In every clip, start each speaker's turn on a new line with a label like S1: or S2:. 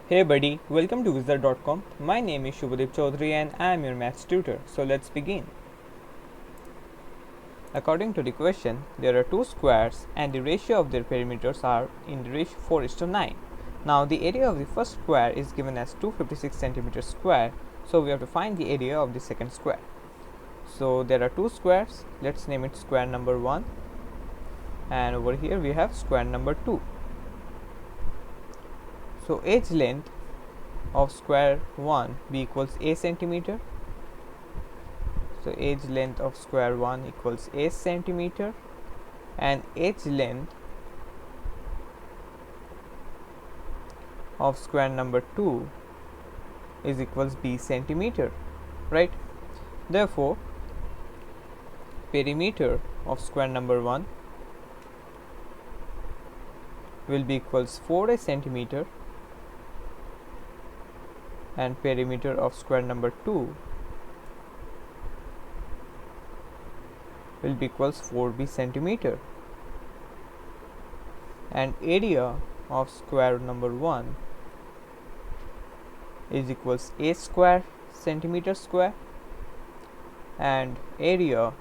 S1: Hey buddy, welcome to Wizard.com. My name is Shubhadeep Chaudhary and I am your maths tutor. So let's begin. According to the question, there are two squares and the ratio of their perimeters are in the ratio 4:9. Now the area of the first square is given as 256 centimeters square, so we have to find the area of the second square. So there are two squares, let's name it square number 1, and over here we have square number 2. So edge length of square 1 b equals a centimeter. So edge length of square 1 equals a centimeter, and edge length of square number 2 is equals b centimeter, right? Therefore, perimeter of square number 1 will be equals 4a centimeter, and perimeter of square number 2 will be equals 4b centimeter, and area of square number 1 is equals a square centimeter square, and area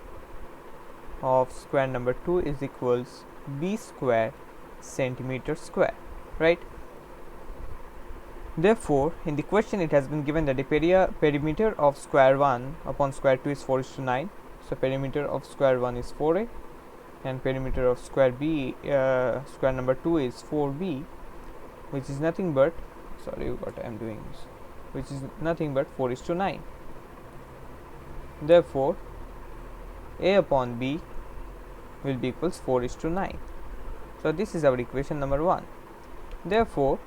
S1: of square number 2 is equals b square centimeter square, right? Therefore, in the question it has been given that the perimeter of square 1 upon square 2 is 4:9. So perimeter of square 1 is 4a, and perimeter of square square number 2 is 4b, which is nothing but, which is nothing but 4:9. Therefore, a upon b will be equals 4:9. So this is our equation number 1. Therefore,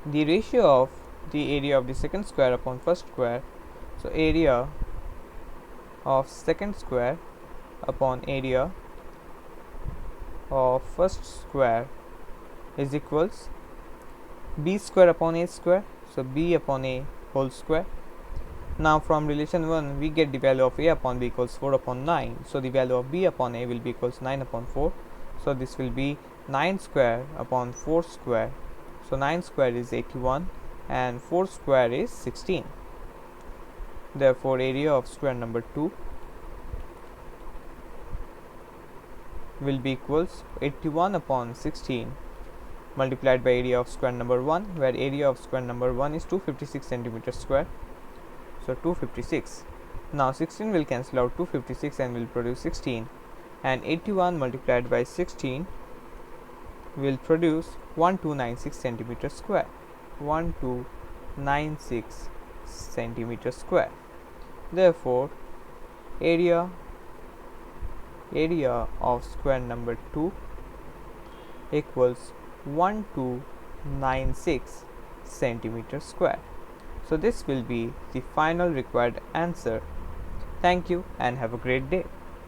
S1: the ratio of the area of the second square upon first square, so area of second square upon area of first square is equals b square upon a square, so b upon a whole square. Now from relation 1 we get the value of a upon b equals 4/9, so the value of b upon a will be equals 9/4, so this will be 9 square upon 4 square. So 9 square is 81 and 4 square is 16. Therefore, area of square number 2 will be equals 81/16 multiplied by area of square number 1, where area of square number 1 is 256 centimeters square. So 256. Now 16 will cancel out 256 and will produce 16, and 81 multiplied by 16 will produce 1296 centimeters square. 1296 centimeters square. Therefore, area of square number 2 equals 1296 centimeters square. So this will be the final required answer. Thank you and have a great day.